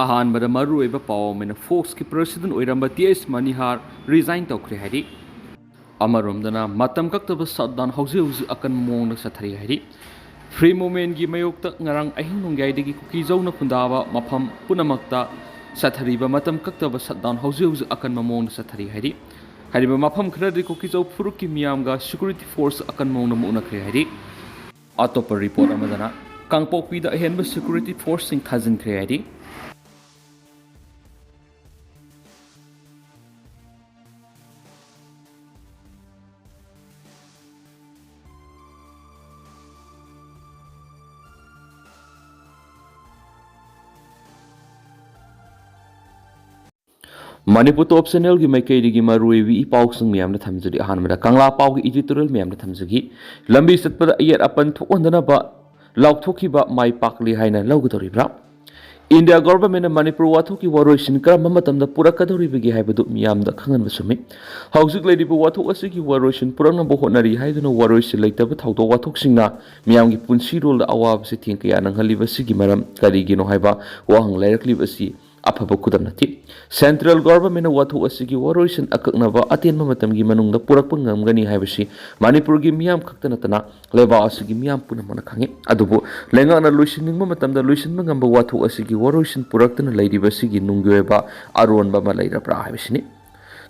Ahenba maruoiba paw mena Fox ki president oiramba TS Manihar resign tawkhre hari amaromdana matam kaktaba shutdown hauzi akan mong sathari hari free movement gi mayokta ngarang ahing nongyai degi kuki jauna khundaba mafam punamakta sathariba matam kaktaba shutdown hauzi akan mong sathari hari hariba mafam khradi kuki jau furuki miyamga security force akan mong namuna khre hari atopa report amadana kangpokpi da Ahenba security force sing thajin khre hari Manipur top channel gi mai kai gi marui wi pau sung miam na thamjuri ahanmada kangla pau gi editorial miam na thamjagi lambi satpada ayat apan thokondana ba laukthokhi ba mai pakli haina lawgdori bra India government Manipur wathoki waroisin karam matamda purakadori bigi haibadu miam da khangan basumi hausik lady bu wathok asigi waroisin purangna bo honari haiduna waroisin leitaba thawdo wathok singna miam gi punsi rol da awab se thingkaya nang haliba sigi maram kari gi no haiba wahang lairakli basi afaba kudam nati central government wathu asigi waroisin akaknaba atenma matamgi manungda purakpa ngamgani haibasi Manipur gi miyam khaktana tana leba asigi miyam puna mana khangi adubu lenga na loisiningma matamda loisinma ngamba wathu asigi waroisin puraktana lairiba sigi nungyoeba aronba ma lairabra haibasini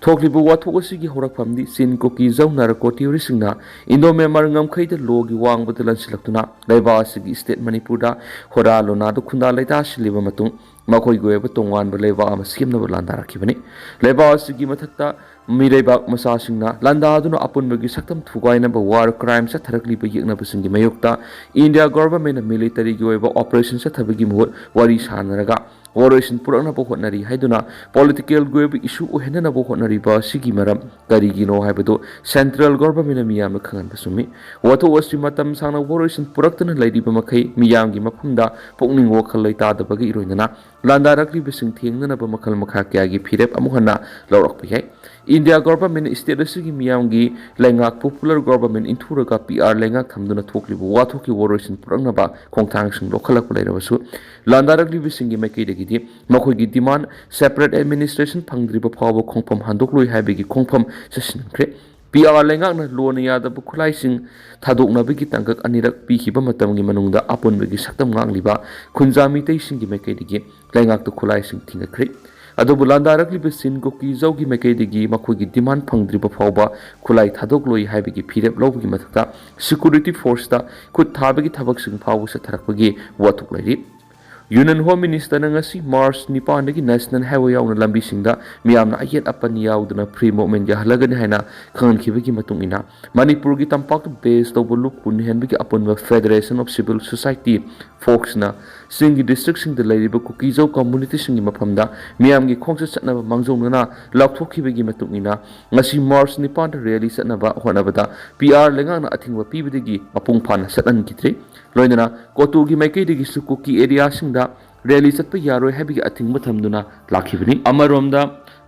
thoklibu wathu asigi horakpamdi sin koki jaunara kotiori singna indo memar ngamkhaida logi wangbada lansilaktuna leba asigi state Manipur da hora lona du khunda laita siliba matung makoi goeba tongwan ba leba ama simna ba landa rakhibani leba asigi mathakta mireba masa singna landa aduna apunbagi saktam thugaina ba war crime sa tharakli ba yekna ba singi mayokta India government military goeba operation sa thabagi muhut wari sanaraga waroisin purakna bo hotnari haiduna political goeba issue ohenna bo hotnari ba sigi maram kari gino haibado central government miyam khangan basumi watho wasi matam sangna waroisin puraktana laidiba makai miyam gi mafumda pokning wakhal laita da bagi iroinana landa rakli bising thengna ba makhal makha kya gi phirep amuhana lawrak pai India government state asigi miyam gi lengak popular government inthuraga PR lengak thamduna thoklibu wathoki waroisin purakna ba khongthang sing lokhalak lairabasu landa rakli bising gi makai degi makhoi gi demand separate administration phangdriba phawa khongpham handokloi haibegi khongpham sasinkre PR lengak na lonia da bukhulai sing thadokna begi tangkak anirak pi hiba matam gi manungda apon begi saktam ngangliba khunjami tei sing gi makai degi lengak to khulai sing thingakre adobu landarak liba sin ko ki jaugi makai degi makhoi gi demand phangdriba phawa khulai thadokloi haibegi phirep lobgi mathakta security force da khut thabagi thabak sing phawa sa tharakpagi wathuk lairi Union Home Minister Ngashi March Nipan dagi National Highway yauna lambi singda miyamna ayet apan yauduna free movement ya halagani haina khangan khibagi matung ina Manipur gi tampak base to bulu kun henbigi apunwa Federation of Civil Society Fox na singi district sing de lairiba kuki jau community singi mafamda miyam gi khongsa chatnaba mangjongna laukthokibagi matung ina ngasi March Nipan rally chatnaba honabada PR lenga na athingwa pibidagi apung phana satan kitri loinana kotu gi maikei degi su kuki area singda rally chatpa yaroi habigi athing mathamduna lakhibani amaromda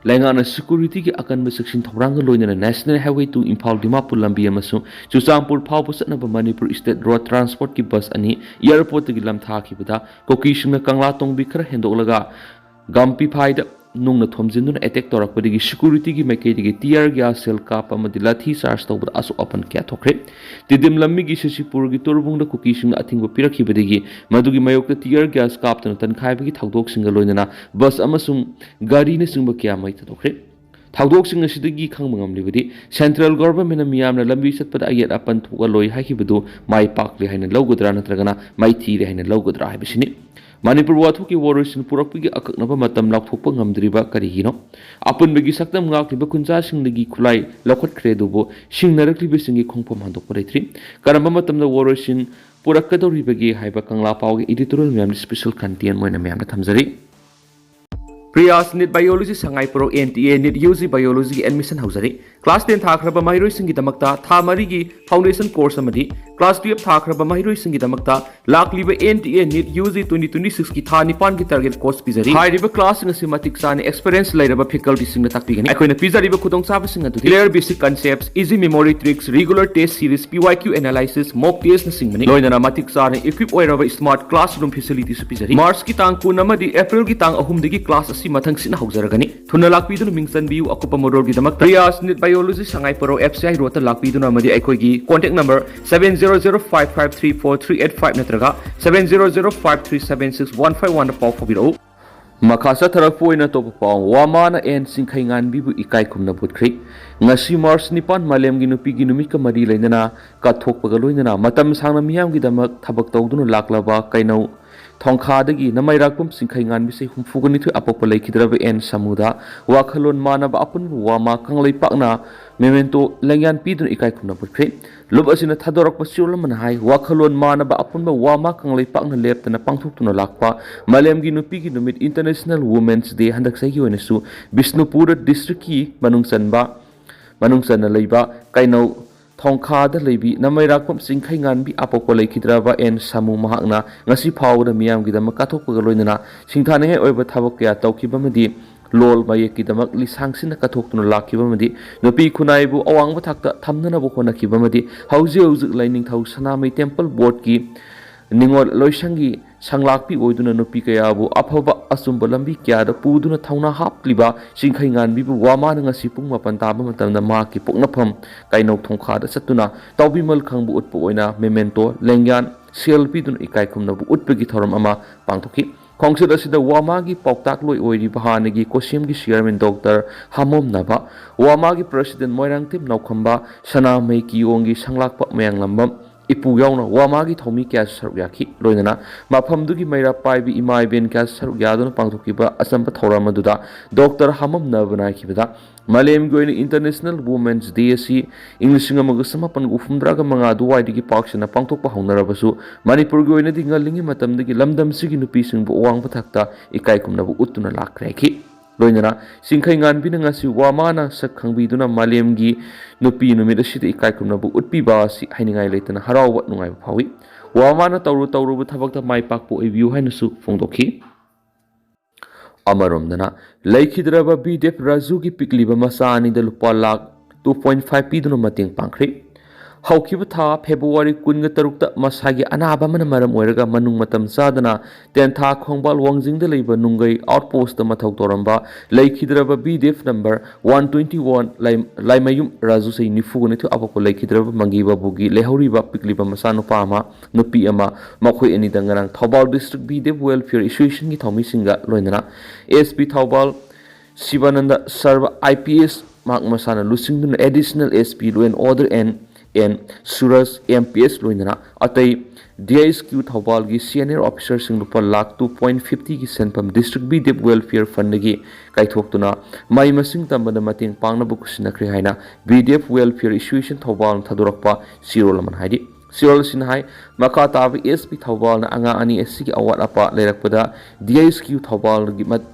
lengana security gi akan section thorang loinana national highway to Imphal Dimapur lambi amasu Chusampur phau pusatna Manipur state road transport ki bus ani airport gi lam thakibada koki singna kangla tongbi khara hendolaga gampi phaida nungna thomjinduna attack torakpadigi security gi maikei digi tear gas cell kap amadi lathi charge tawbada asu open kya thokre tidim lammi gi sisipur gi torbungda kuki sing athingba pirakhibadigi madugi mayokta tear gas kap tan tankhai thawdok singa loinana bus amasung gari na singba kya mai thokre thawdok sing asidagi khangba ngamlibadi central government miyamna lambi satpada ayat apan thuga loi haikibadu mai pakli haina lawgodra natragana mai thire haina lawgodra haibisini Manipur wathoki waroisin purakpigi akaknaba matam laukthokpa ngamdriba karigino apunbegi saktam ngakliba kunja singdagi khulai laukhatkhre dubo singnarakliba singi khongpham handokpa leitri karamba matamda waroisin purakadoribagi haiba kangla pawgi editorial miyamni special content moina miyamna thamjari Priyas NIT Biology Sangai Pro NTA NIT UG Biology admission hausari Class 10 thakraba mahiroi singi damakta tha marigi foundation course amadi Class 12 thakraba mahiroi singi damakta lakliba NTA NIT UG 2026 ki tha nipan ki target course pizari hairiba class ngasi matik sani experience lairaba faculty singna takpigani akoina pizari ba khudong saba singa du clear basic concepts easy memory tricks regular test series PYQ analysis mock test na singmani loinana matik sani equip oiraba smart classroom facility su pizari March ki tang kun amadi April ki tang ahum digi class asi mathang sina hauzaragani thuna lakpi du mingsan biu akupa modol gi damak Priyas NIT Biology Sangai Pro FCI Rota Lakpiduna Madi Aikogi contact number 7005534385 natraga 7005376151 pau phobiro Makasa Tarapoina Topapong Wamana and Sinkaingan Bibu Ikai Kumna Butkri Ngashi Mars Nipan Malem Ginupi Ginumika Madi Lenana Katok Pagaloina Matam Sana Miam Gidamak Tabak Togdun Laklaba Kaino Tongkadagi Namairakum Sinkaingan Bisi Humfugani to Apopole Kidrabe and Samuda Wakalon Manab Apun Wama Kanglay Pakna Memento Langan Pidun Ikai Kumna Butkri Lubasina Tadorok Pasulaman High Wakalon Manaba Apun Wama Kanglay Pakna left and a Pangtuna Lakpa Malem Ginupi Ginumit International Women's Day Handak Sayu Bisnupura District Manungsanba Manungsan Laiba Kaino Tongkada Lebi Namairakpam Sinkaingan Bi Apopole Kidraba and Samu Mahakna Ngasi Pow the Miam Gida Makato Pagaloina Sintane over Tabokia Tokibamadi Lol Mayekidamak Lisangsin Katokno Lakibamadi Nopi Kunaibu Awang Batakta Tamnana Bokona Kibamadi Hausi Lining Tausanami Temple Board Ki Ningol Loishangi Sanglakpi Oiduna Nopi Kayabu Apova Asumbalambi Kiada Puduna Tauna Hapliba Sinkaingan Bibu Waman Ngasipung Mapantaba Matana Maki Poknapam Kaino Tongkada Satuna Taubimal Kangbu Utpoina Memento Lengyan Selpidun Ikaikum Nabu Utpegi Thoram Ama Pangtoki Kongsida Sida Wamagi Poktak Loi Oiri Bahanagi Kosimgi Chairman Dr. Hamom Naba Wamagi President Moirang Tim Naukamba Sana Meiki Ongi Sanglakpa Mayang Lambam Ipu yauna Wamagi Thomi Kya Sarugyaki Loinana Mapamdugi Maira Paibi Imai Ben Kya Sarugyaduna Pangtokiba Asamba Thoramaduda Dr. Hamam Navana Kibada Malem Goini International Women's Day si English Magasamapan Ufumdraga Manga Duwaidigi Paksana Pangtopa Honarabasu Manipur Goina Dingalingi Matamdigi Lamdam Sigi Nupising Buwang Patakta Ikaikum Nabu Utuna Lakreki Loinana Sinkaingan Binangasi Wamana Sakangbiduna Malemgi Nupi Numidashita Ikaikum Nabu Utpiba si Hainingai Latana Harawa Nungai Pawi Wamana Tauru Tabakta Mai Pakpo Evu Hainasu Fongdoki Amaromdana Laikidraba Bidep Razuki Pikliba Masani de Lupa Lak 2.5 Piduna Mating Pankri Haukibata February Kunga Tarukta Masagi Anaba Manamaram Werga Manung Matam Sadana Tenta Kongbal Wangzing the Labor Nungai Outpost the Matau Toramba Laikidraba BDF number 121 Laimayum Razusei Nifugani to Apopo Laikidraba Mangiba Bugi Lehoriba Pikliba Masano Pama Nupiama Makui Enidangarang Taubal District BDF Welfare Issue Tomi Singa Loinana SP Taubal Sivananda Sarva IPS Mark Masana Lusing additional SP Law and Order and Suras MPS Loinana Atay DISQ Taubalgi senior officers in Lupa Lak 2.50 ki Senpam District BDF Welfare Fund gi Kaithoktuna Mai Masing Tambana Mating Pangna Bukusina Krihaina BDF Welfare Issue Taubal Tadurakpa Zero Laman Haidi Sirol Sinhai Makatavi SP Taubal na Anga Ani SC Awat Apa Lerakpada DISQ Taubal gi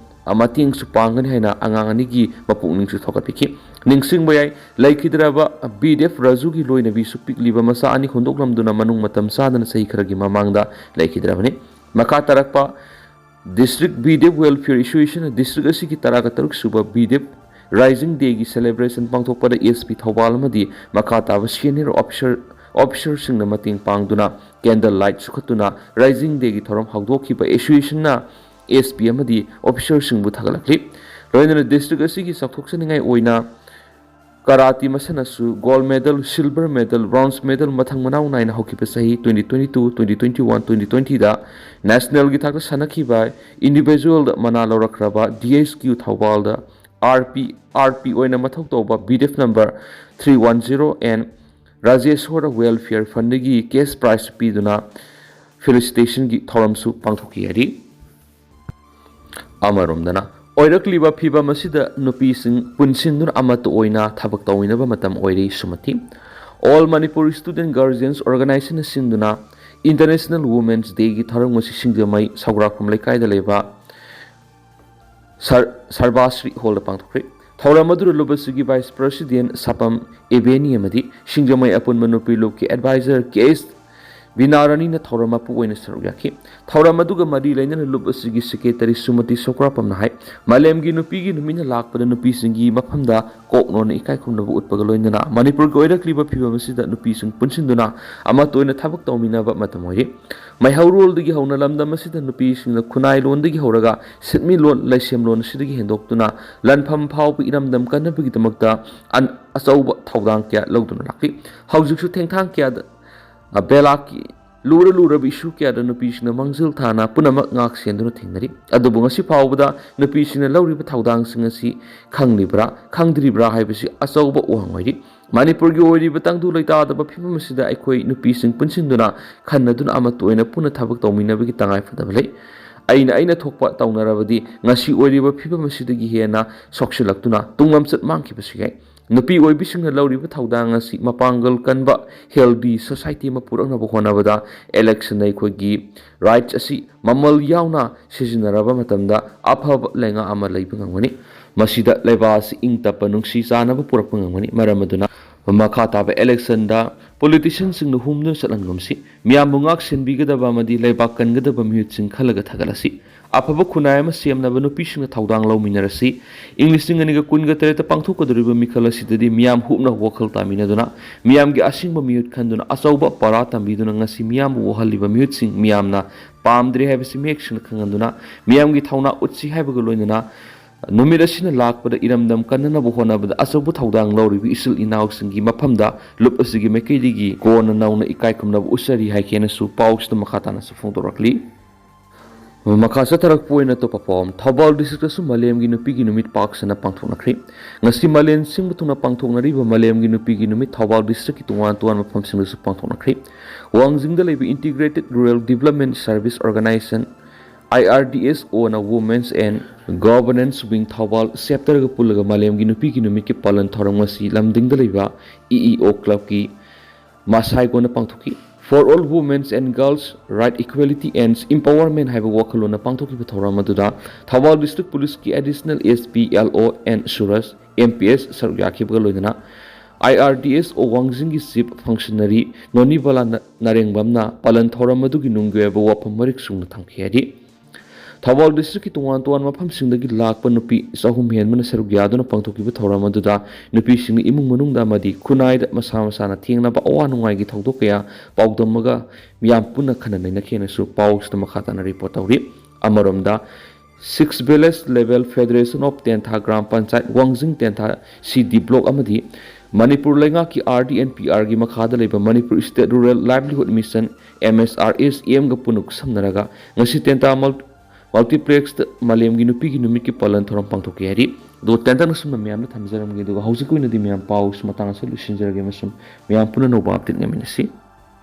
Amating Supangan Haina Angangani gi Mapungning Sutokapiki Ningsing Bayai Laikidraba BDF Razugi Loina Visupik Liba Masa Ani Hundoklam Duna Manung Matam Sadan Saikiragi Mamangda Laikidravani Makatarakpa District BDF Welfare Issue District Asiki Tarakataruk Suba BDF Rising Day gi Celebration Pangtokpada SP Taubalamadi Makatava Senior Officer Sing Mating Pangduna Candle Light Sukatuna Rising Day gi Thoram Hagdokiba Issue na SP Amadi Officer Sing Buthagalakli Royal District Asiki Sakoksaningai Oina Karate Masanasu Gold Medal, Silver Medal, Bronze Medal Mathang Manau 9 Hockey Pasahi 2022, 2021, 2020 da National Gitak Sanaki by Individual Manalo Rakraba DSQ Taubal da RP Oina Matoktoba BDF number 310 and Rajeshwara Welfare Fundigi Case Prize Piduna Felicitation Gi Thoramsu Pangtoki Adi Amarumdana Oirakliba Piba Masida Nupising Punsindur Amato Oina Tabaktoinaba Matam Oiri Sumati All Manipuri Student Guardians Organization Sinduna International Women's Day Gi Tharang Masi Singdamai Sagrakum Lekai Leva ꯁꯔꯕꯥꯁ꯭ꯔꯤ ꯍꯣꯜꯗ ꯄꯥꯡꯊꯣꯛꯈ꯭ꯔꯦ ꯊꯧꯔꯝ ꯑꯗꯨꯗ ꯂꯨꯞ ꯑꯁꯤꯒꯤ vice president ꯁꯄꯝ ꯑꯦꯕꯦꯅꯤ ꯑꯃꯗꯤ ꯁꯤꯡꯖꯃꯩ ꯑꯄꯨꯟꯕ ꯅꯨꯄꯤ ꯂꯨꯞꯀꯤ adviser ꯀꯦ.ꯑꯦꯁ. ꯕꯤꯅꯥꯔꯥꯅꯤꯅ ꯊꯧꯔꯝ ꯃꯄꯨ ꯑꯣꯏꯅ ꯁꯔꯨꯛ ꯌꯥꯈꯤ ꯊꯧꯔꯝ ꯑꯗꯨꯒ ꯃꯔꯤ ꯂꯩꯅꯅ ꯂꯨꯞ ꯑꯁꯤꯒꯤ ꯁꯦꯀ꯭ꯔꯦꯇꯔꯤ ꯁꯨꯃꯇꯤ ꯁꯣꯀ꯭ꯔꯥꯄꯝꯅ ꯍꯥꯏ ꯃꯥꯂꯦꯝꯒꯤ ꯅꯨꯄꯤꯒꯤ ꯅꯨꯃꯤꯠꯅ ꯂꯥꯛꯄꯗ ꯅꯨꯄꯤꯁꯤꯡꯒꯤ ꯃꯐꯝꯗ ꯀꯣꯛꯅꯣꯟꯅ ꯏꯀꯥꯏ ꯈꯨꯝꯅꯕ ꯎꯠꯄꯒ ꯂꯣꯏꯅꯅ ꯃꯅꯤꯄꯨꯔꯒꯤ ꯑꯣꯏꯔꯛꯂꯤꯕ ꯐꯤꯕꯝ ꯑꯁꯤꯗ ꯅꯨꯄꯤꯁꯤꯡ ꯄꯨꯟꯁꯤꯟꯗꯨꯅ ꯑꯃꯠꯇ ꯑꯣꯏꯅ ꯊꯕꯛ ꯇꯧꯃꯤꯟꯅꯕ ꯃꯇꯝ ꯑꯣꯏꯔꯤ ꯃꯩꯍꯧꯔꯣꯜꯗꯒꯤ ꯍꯧꯅ ꯂꯝꯗꯝ ꯑꯁꯤꯗ ꯅꯨꯄꯤꯁꯤꯡꯅ ꯈꯨꯟꯅꯥꯏꯂꯣꯟꯗꯒꯤ ꯍꯧꯔꯒ ꯁꯤꯟꯃꯤꯂꯣꯟ ꯂꯩꯁꯦꯝꯂꯣꯟ ꯑꯁꯤꯗꯒꯤ ꯍꯦꯟꯗꯣꯛꯇꯨꯅ ꯂꯟꯐꯝ ꯐꯥꯎꯕ ꯏꯔꯝꯗꯝ ꯀꯟꯅꯕꯒꯤꯗꯃꯛꯇ ꯑꯆꯧꯕ ꯊꯧꯗꯥꯡ ꯀꯌꯥ ꯂꯧꯗꯨꯅ ꯂꯥꯛꯂꯤ ꯍꯧꯖꯤꯛꯁꯨ ꯊꯦꯡꯊꯥꯡ ꯀꯌꯥꯗ ꯕꯦꯂꯥꯀꯤ ꯂꯨꯔꯕ ꯏꯁꯨ ꯀꯌꯥꯗ ꯅꯨꯄꯤꯁꯤꯡꯅ ꯃꯥꯡꯖꯤꯜ ꯊꯥꯅ ꯄꯨꯝꯅꯃꯛ ꯉꯥꯛ ꯁꯦꯟꯗꯨꯅ ꯊꯦꯡꯅꯔꯤ ꯑꯗꯨꯕꯨ ꯉꯁꯤ ꯐꯥꯎꯕꯗ ꯅꯨꯄꯤꯁꯤꯡꯅ ꯂꯧꯔꯤꯕ ꯊꯧꯗꯥꯡꯁꯤꯡ ꯑꯁꯤ ꯈꯪꯂꯤꯕ꯭ꯔꯥ ꯈꯪꯗ꯭ꯔꯤꯕ꯭ꯔꯥ ꯍꯥꯏꯕꯁꯤ ꯑꯆꯧꯕ ꯋꯥꯍꯪ ꯑꯣꯏꯔꯤ ꯃꯅꯤꯄꯨꯔꯒꯤ ꯑꯣꯏꯔꯤꯕ ꯇꯪꯗꯨ ꯂꯩꯇꯥꯗꯕ ꯐꯤꯕꯝ ꯑꯁꯤꯗ ꯑꯩꯈꯣꯏ ꯅꯨꯄꯤꯁꯤꯡ ꯄꯨꯟꯁꯤꯟꯗꯨꯅ ꯈꯟꯅꯗꯨꯅ ꯑꯃꯠꯇ ꯑꯣꯏꯅ ꯄꯨꯟꯅ ꯊꯕꯛ ꯇꯧꯃꯤꯟꯅꯕꯒꯤ ꯇꯉꯥꯏꯐꯗꯕ ꯂꯩ ꯑꯩꯅ ꯊꯣꯛꯄ ꯇꯧꯅꯔꯕꯗꯤ ꯉꯁꯤ ꯑꯣꯏꯔꯤꯕ ꯐꯤꯕꯝ ꯑꯁꯤꯗꯒꯤ ꯍꯦꯟꯅ ꯁꯣꯛꯆꯤꯜꯂꯛꯇꯨꯅ ꯇꯨꯡꯂꯝꯆꯠ ꯃꯥꯡꯈꯤꯕꯁꯨ ꯌꯥꯏ ꯅꯨꯄꯤ ꯑꯣꯏꯕꯤꯁꯤꯡꯅ ꯂꯧꯔꯤꯕ ꯊꯧꯗꯥꯡ ꯑꯁꯤ ꯃꯄꯥꯡꯒꯜ ꯀꯟꯕ ꯍꯦꯜꯗꯤ ꯁꯣꯁꯥꯏꯇꯤ ꯑꯃ ꯄꯨꯔꯛꯅꯕ ꯍꯣꯠꯅꯕꯗ ꯏꯂꯦꯛꯁꯟ ꯑꯩꯈꯣꯏꯒꯤ ꯔꯥꯏꯠꯁ ꯑꯁꯤ ꯃꯃꯜ ꯌꯥꯎꯅ ꯁꯤꯖꯤꯟꯅꯔꯕ ꯃꯇꯝꯗ ꯑꯐꯕ ꯂꯩꯉꯥꯛ ꯑꯃ ꯂꯩꯕ ꯉꯝꯒꯅꯤ ꯃꯁꯤꯗ ꯂꯩꯕꯥꯛ ꯑꯁꯤ ꯏꯪ ꯇꯞꯄ ꯅꯨꯡꯁꯤ ꯆꯥꯟꯅꯕ ꯄꯨꯔꯛꯄ ꯉꯝꯒꯅꯤ ꯃꯔꯝ ꯑꯗꯨꯅ ꯃꯈꯥ ꯇꯥꯕ ꯏꯂꯦꯛꯁꯟꯗ ꯄꯣꯂꯤꯇꯤꯁꯤꯌꯟꯁꯤꯡꯅ ꯍꯨꯝꯗꯨꯅ ꯆꯠꯍꯟꯒꯨꯝꯁꯤ ꯃꯤꯌꯥꯝꯕꯨ ꯉꯥꯛ ꯁꯦꯟꯕꯤꯒꯗꯕ ꯑꯃꯗꯤ ꯂꯩꯕꯥꯛ ꯀꯟꯒꯗꯕ ꯃꯤꯍꯨꯠꯁꯤꯡ ꯈꯜꯂꯒ ꯊꯥꯒꯠꯂꯁꯤ ꯑꯐꯕ ꯈꯨꯟꯅꯥꯏ ꯑꯃ ꯁꯦꯝꯅꯕ ꯅꯨꯄꯤꯁꯤꯡꯅ ꯊꯧꯗꯥꯡ ꯂꯧꯃꯤꯟꯅꯔꯁꯤ ꯏꯪ 2018ꯗ ꯄꯥꯡꯊꯣꯛꯀꯗꯧꯔꯤꯕ ꯃꯤꯈꯜ ꯑꯁꯤꯗꯗꯤ ꯃꯤꯌꯥꯝ ꯍꯨꯞꯅ ꯋꯥꯈꯜ ꯇꯥꯃꯤꯟꯅꯗꯨꯅ ꯃꯤꯌꯥꯝꯒꯤ ꯑꯁꯦꯡꯕ ꯃꯤꯍꯨꯠ ꯈꯟꯗꯨꯅ ꯑꯆꯧꯕ ꯄꯔꯥ ꯇꯝꯕꯤꯗꯨꯅ ꯉꯁꯤ ꯃꯤꯌꯥꯝꯕꯨ ꯋꯥꯍꯜꯂꯤꯕ ꯃꯤꯍꯨꯠꯁꯤꯡ ꯃꯤꯌꯥꯝꯅ ꯄꯥꯝꯗ꯭ꯔꯦ ꯍꯥꯏꯕꯁꯤ ꯃꯌꯦꯛ ꯁꯦꯡꯅ ꯈꯪꯍꯟꯗꯨꯅ ꯃꯤꯌꯥꯝꯒꯤ ꯊꯧꯅꯥ ꯎꯠꯁꯤ ꯍꯥꯏꯕꯒ ꯂꯣꯏꯅꯅ ꯅꯨꯃꯤꯠ ꯑꯁꯤꯅ ꯂꯥꯛꯄꯗ ꯏꯔꯝꯗꯝ ꯀꯟꯅꯅꯕ ꯍꯣꯠꯅꯕꯗ ꯑꯆꯧꯕ ꯊꯧꯗꯥꯡ ꯂꯧꯔꯤꯕ ꯏꯆꯤꯜ ꯏꯅꯥꯎꯁꯤꯡꯒꯤ ꯃꯐꯝꯗ ꯂꯨꯞ ꯑꯁꯤꯒꯤ ꯃꯥꯏꯀꯩꯗꯒꯤ ꯀꯣꯟꯅ ꯅꯧꯅ ꯏꯀꯥꯏ ꯈꯨꯝꯅꯕ ꯎꯠꯆꯔꯤ ꯍꯥꯏꯒꯦꯅꯁꯨ ꯄꯥꯎꯁꯤꯗ ꯃꯈꯥ ꯇꯥꯅꯁꯨ ꯐꯣꯡꯗꯣꯔꯛꯂꯤ ꯃꯈꯥ ꯆꯠꯊꯔꯛꯄ ꯑꯣꯏꯅ ꯑꯇꯣꯞꯄ ꯄꯥꯎ ꯊꯧꯕꯥꯜ ꯗꯤꯁꯇ꯭ꯔꯤꯛꯇꯁꯨ ꯃꯥꯂꯦꯝꯒꯤ ꯅꯨꯄꯤꯒꯤ ꯅꯨꯃꯤꯠ ꯄꯥꯛ ꯁꯟꯅ ꯄꯥꯡꯊꯣꯛꯅꯈ꯭ꯔꯦ ꯉꯁꯤ ꯃꯥꯂꯦꯝ ꯁꯤꯟꯕ ꯊꯨꯡꯅ ꯄꯥꯡꯊꯣꯛꯅꯔꯤꯕ ꯃꯥꯂꯦꯝꯒꯤ ꯅꯨꯄꯤꯒꯤ ꯅꯨꯃꯤꯠ ꯊꯧꯕꯥꯜ ꯗꯤꯁꯇ꯭ꯔꯤꯛꯀꯤ ꯇꯣꯉꯥꯟ ꯇꯣꯉꯥꯟꯕ ꯃꯐꯝꯁꯤꯡꯗꯁꯨ ꯄꯥꯡꯊꯣꯛꯅꯈ꯭ꯔꯦ ꯋꯥꯡꯖꯤꯡꯗ ꯂꯩꯕ integrated rural development service organisation IRDSOꯅ women's and governance wing Thoubal ꯆꯦꯞꯇꯔꯒ ꯄꯨꯜꯂꯒ ꯃꯥꯂꯦꯝꯒꯤ ꯅꯨꯄꯤꯒꯤ ꯅꯨꯃꯤꯠꯀꯤ ꯄꯥꯂꯟ ꯊꯧꯔꯝ ꯑꯁꯤ ꯂꯝꯗꯤꯡꯗ ꯂꯩꯕ EEO ꯀ꯭ꯂꯕꯀꯤ ꯃꯁꯥꯏꯒꯣꯟꯅ ꯄꯥꯡꯊꯣꯛꯈꯤ for all women's and girls right equality and empowerment ꯍꯥꯏꯕ ꯋꯥꯈꯜꯂꯣꯟꯅ ꯄꯥꯡꯊꯣꯛꯈꯤꯕ ꯊꯧꯔꯝ ꯑꯗꯨꯗ ꯊꯧꯕꯥꯜ ꯗꯤꯁꯇ꯭ꯔꯤꯛ ꯄꯨꯂꯤꯁꯀꯤ additional SP LO N Suraj MPS ꯁꯔꯨꯛ ꯌꯥꯈꯤꯕꯒ ꯂꯣꯏꯅꯅ IRDSO ꯋꯥꯡꯖꯤꯡꯒꯤ ꯆꯤꯞ ꯐꯪꯁꯅꯔꯤ ꯅꯣꯅꯤꯕꯂꯥ ꯅꯔꯦꯡꯕꯝꯅ ꯄꯥꯂꯟ ꯊꯧꯔꯝ ꯑꯗꯨꯒꯤ ꯅꯨꯡꯒꯤ ꯑꯣꯏꯕ ꯋꯥꯐꯝ ꯃꯔꯤꯛ ꯆꯨꯝꯅ ꯊꯝꯈꯤ ꯍꯥꯏꯗꯤ ꯊꯧꯕꯥꯜ ꯗꯤꯁꯇ꯭ꯔꯤꯛꯀꯤ ꯇꯣꯉꯥꯟ ꯇꯣꯉꯥꯟꯕ ꯃꯐꯝꯁꯤꯡꯗꯒꯤ ꯂꯥꯛꯄ ꯅꯨꯄꯤ 300 ꯍꯦꯟꯕꯅ ꯁꯔꯨꯛ ꯌꯥꯗꯨꯅ ꯄꯥꯡꯊꯣꯛꯈꯤꯕ ꯊꯧꯔꯝ ꯑꯗꯨꯗ ꯅꯨꯄꯤꯁꯤꯡꯅ ꯏꯃꯨꯡ ꯃꯅꯨꯡꯗ ꯑꯃꯗꯤ ꯈꯨꯟꯅꯥꯏꯗ ꯃꯁꯥ ꯃꯁꯥꯅ ꯊꯦꯡꯅꯕ ꯑꯋꯥ ꯅꯨꯡꯉꯥꯏꯒꯤ ꯊꯧꯗꯣꯛ ꯀꯌꯥ ꯄꯥꯎꯗꯝꯃꯒ ꯃꯤꯌꯥꯝ ꯄꯨꯟꯅ ꯈꯟꯅ ꯅꯩꯅꯈꯤꯅꯁꯨ ꯄꯥꯎꯁꯤꯗ ꯃꯈꯥ ꯇꯥꯅ ꯔꯤꯄꯣꯔꯠ ꯇꯧꯔꯤ ꯑꯃꯔꯣꯝꯗ 6 village level federation of Tentha gram panchayat ꯋꯥꯡꯖꯤꯡ ꯇꯦꯟꯊꯥ CD ꯕ꯭ꯂꯣꯛ ꯑꯃꯗꯤ ꯃꯅꯤꯄꯨꯔ ꯂꯩꯉꯥꯛꯀꯤ RDNPRꯒꯤ ꯃꯈꯥꯗ ꯂꯩꯕ ꯃꯅꯤꯄꯨꯔ ꯁ꯭ꯇꯦꯠ ꯔꯨꯔꯦꯜ ꯂꯥꯏꯚꯂꯤꯍꯨꯗ ꯃꯤꯁꯟ MSRSMꯒ ꯄꯨꯟꯅ ꯈꯨꯠꯁꯝꯅꯔꯒ ꯉꯁꯤ ꯇꯦꯟꯊꯥ ꯃꯜꯇꯤꯄ꯭ꯂꯦꯛꯁꯇ ꯃꯥꯂꯦꯝꯒꯤ ꯅꯨꯄꯤꯒꯤ ꯅꯨꯃꯤꯠꯀꯤ ꯄꯥꯂꯟ ꯊꯧꯔꯝ ꯄꯥꯡꯊꯣꯛꯈꯤ ꯍꯥꯏꯔꯤ ꯑꯗꯨꯒ ꯇꯦꯟꯇꯛꯅ ꯁꯨꯝꯅ ꯃꯌꯥꯝꯗ ꯊꯝꯖꯔꯝꯒꯦ ꯑꯗꯨꯒ ꯍꯧꯖꯤꯛꯀꯤ ꯑꯣꯏꯅꯗꯤ ꯃꯌꯥꯝ ꯄꯥꯎ ꯃꯇꯥꯡ ꯑꯁꯤ ꯂꯣꯏꯁꯤꯟꯖꯔꯒꯦ ꯑꯃꯁꯨꯡ ꯃꯌꯥꯝ ꯄꯨꯟꯅ ꯅꯧꯕ ꯑꯞꯗꯦꯠ ꯉꯝꯃꯤꯟꯅꯁꯤ